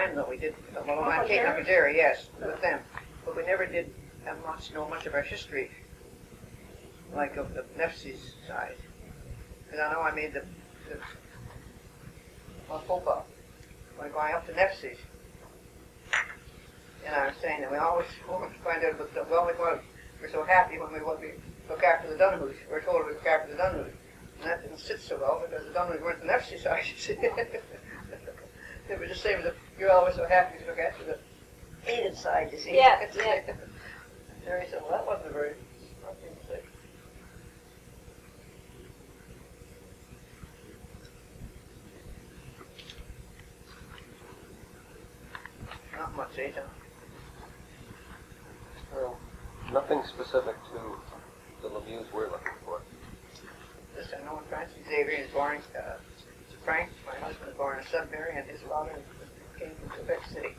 time though we did, well, on Cape Macadary, yes, with them. But we never did know much of our history, like of the Nefsi's side. Because I know I made the Fopa when going up to Nefsi's. And I was saying that we always want to find out, but we're so happy when we look after the Dunhu's. We're told we look after the Dunhu's. And that didn't sit so well because the Dunhu's weren't the Nefsi side, you see. It was the same as you're always so happy to look after the hated side, you see. Yeah, yeah. Jerry said, well, that wasn't a very smart thing to say. Not much, eh, John? Well, nothing specific to the Lemieux we're looking for. This I know when Francis Xavier is born, Frank, my husband, was born in Sudbury, and his father came from Quebec City.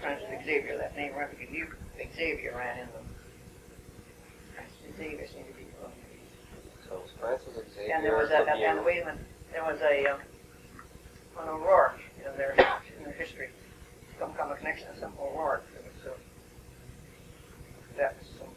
Francis Xavier, that name, remember, you Xavier ran in them. Francis Xavier seemed to be. So it was Francis Xavier. And there was and wait a minute, there was an O'Rourke in their history. Some kind of connection to some O'Rourke. That was some.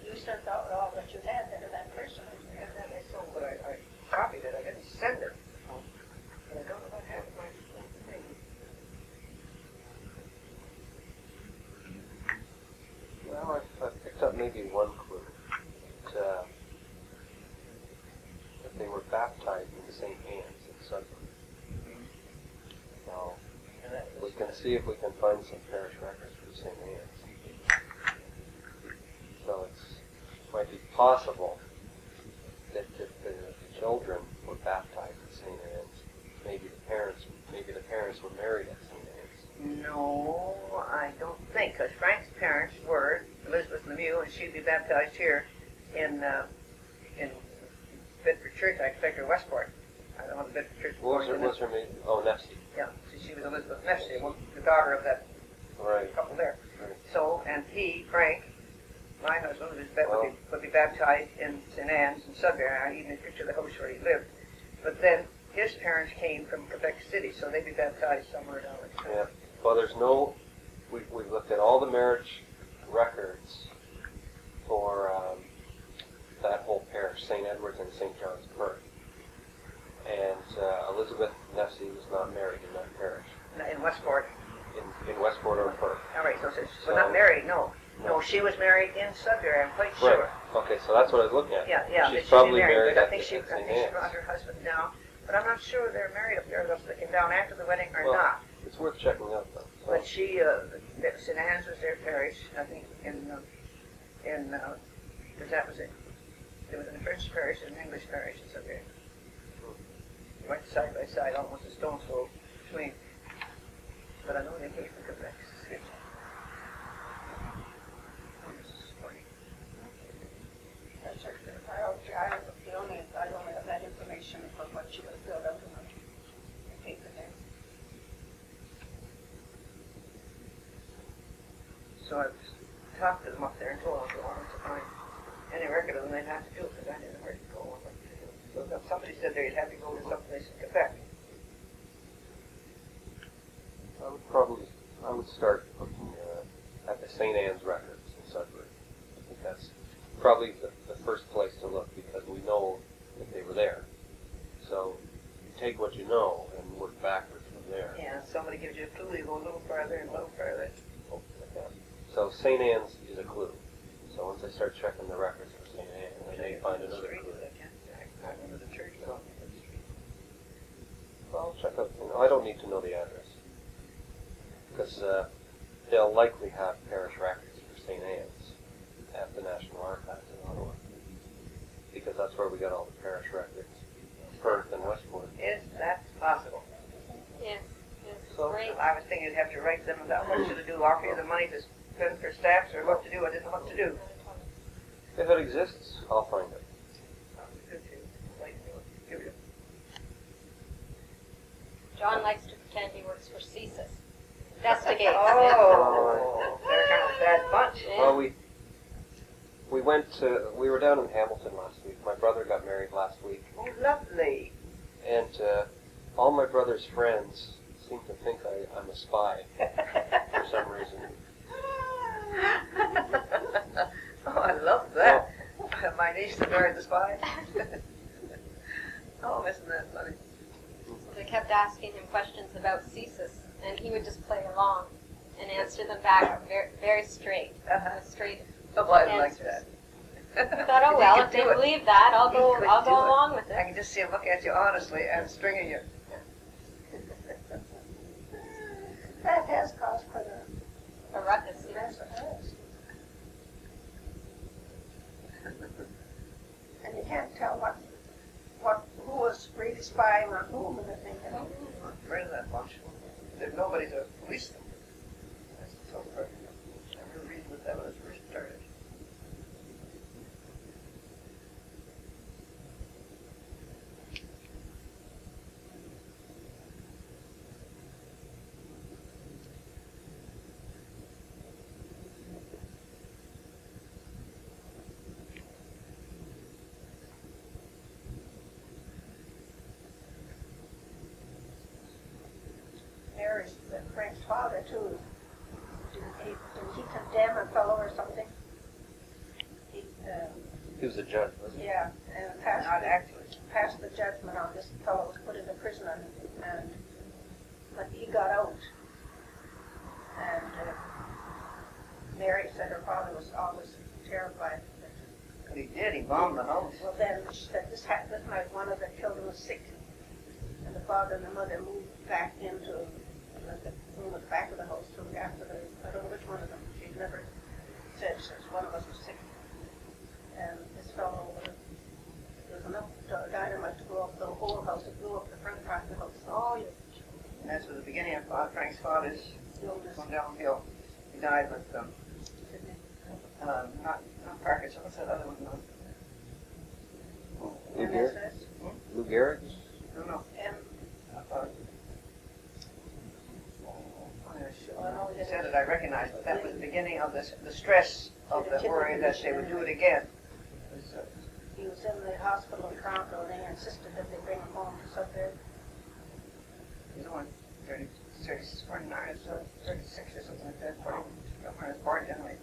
You sent out all that you had there to that person. Yeah, that is so, but I copied it. I didn't send it. But I don't know what happened to my thing. Well, I picked up maybe one clue. That they were baptized in the St. Anne's in Sudbury. So we can see if we can find some parish records for St. Anne's. So it might be possible that if the children were baptized at St. Anne's, maybe the parents were married at St. Anne's. No, I don't think, because Frank's parents were Elizabeth Lemieux, and she'd be baptized here in Bedford Church, I expect, or Westport. I don't know the Bedford Church. What was her name? Oh, Nefsi. Yeah, she was Elizabeth Nefsi, the daughter of that couple there. Right. So, and he, Frank, my husband, would be baptized in St. Anne's in Sudbury. I even picture the house where he lived. But then his parents came from Quebec City, so they'd be baptized somewhere down there. Yeah. Well, there's no. We've looked at all the marriage records for that whole parish, St. Edward's and St. John's Perth. And Elizabeth Nefsi was not married in that parish. In Westport. In Westport or Perth. All right, so not married, no. No, she was married in Sudbury, I'm quite sure. Right. Okay, so that's what I was looking at. Yeah, she's probably married but I at think she St. brought Anne's. her husband down. But I'm not sure they're married up there, unless they came down after the wedding or Well, not. it's worth checking out, though. So. But she, St. Anne's was their parish, I think, because that was it. There was a French parish and an English parish in Sudbury. Right side by side, almost a stone's throw between. But I know they came from Quebec City. I don't have that information for what she was filled up in the paper there. So I talked to them up there and told them if they wanted to find any record of them, they'd have to do it, because I didn't know where to go. So if somebody said they'd have to go to someplace in Quebec. I would start looking at the St. Anne's records in Sudbury. I think that's probably the first place to look, because we know that they were there. So you take what you know and work backwards from there. Yeah, if somebody gives you a clue, you go a little further and a little further. So St. Anne's is a clue. So once I start checking the records for St. Anne's, I may find another clue. I remember the church was on the street. Well, I'll check out. I don't need to know the address, because they'll likely have parish records for St. Anne's at the National Archives in Ottawa, because that's where we got all the parish records, Perth and Westport. Is that possible? Yes, So, great. I was thinking you'd have to write them about what to do, offer you the money to spend for staffs, or what to do. I didn't know what to do. if it exists, I'll find it. John likes to pretend he works for CSIS. Investigates. Oh, they're kind of a bad bunch. Yeah. Well, we were down in Hamilton last week. My brother got married last week, Oh, lovely. and all my brother's friends seem to think I'm a spy for some reason. Oh, I love that. My niece that married the spy. Oh, isn't that funny? They kept asking him questions about CSIS, and he would just play along and answer them back very, very straight. Straight. Oh, well, I like that. I thought, oh well, if they believe that, I'll go along with I it. can just see him look at you honestly and stringing you. That has caused quite A ruckus, a yeah. mess of us. And you can't tell who was really spying on whom and everything, you know. I'm afraid of that bunch. There's nobody to police them. That's so perfect. I never read what that was first started. Mary's Frank's father too. Did he condemn a fellow or something? He, He was a judge, wasn't he? yeah, and Not actually. passed the judgment on this fellow was put into prison, and but he got out. And Mary said her father was always terrified. But he did. He bombed the house. Well, then she said this night one of the children was sick, and the father and the mother moved back into the room at the back of the house to look after the, I don't know which one of them. She never said, she says one of us was sick. And this fellow, there was enough dynamite to blow up the whole house. It blew up the front part of the house. Oh, yeah. And that's the beginning of Frank's father's The oldest. going downhill. He died with not Parkinson. What's that other one? Lou And Gehrig? that's- Lou Gehrig? No. and He said that I recognized, but that was the beginning of the stress of the worry that they would do it again. he was in the hospital in Toronto, and they insisted that they bring him home to Sudbury. He's only 36, 49, so 36 or something like that. Somewhere in his part anyway.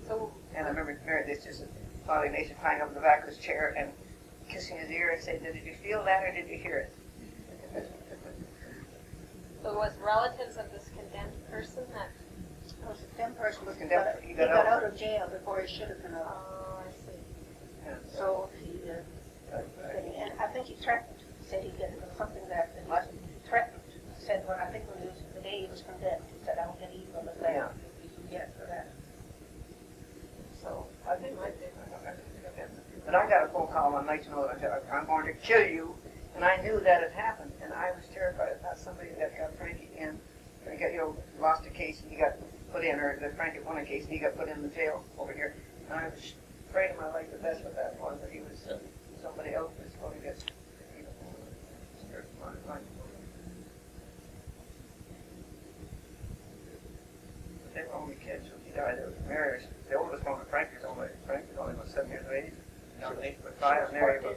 So, And I remember Mary, this just Father Nation climbing up the back of his chair and kissing his ear and saying, "Did you feel that or did you hear it?" so it was relatives of this condemned person that. It was a thin person, but Condemned, he he got got out of jail before he should have been out. Oh, I see. And So he, and I think he threatened, said he did something that it wasn't, he threatened, said, when I think when he was, the day he was condemned, he said, I will get even with that, Yeah. if you get for that. so I think my but I got a phone call one night to know that I'm going to kill you, and I knew that had happened, and I was terrified. I thought somebody that got Frankie in, or he got, lost a case and he got put in, or that Frankie won a case and he got put in the jail over here. And I was afraid of my life that that's what that was, that he was somebody else was going to get, scared of my life. But they were only kids when he died. There was Mary, the oldest one, Frank was only about 7 years of age. Down 8'5", Mary was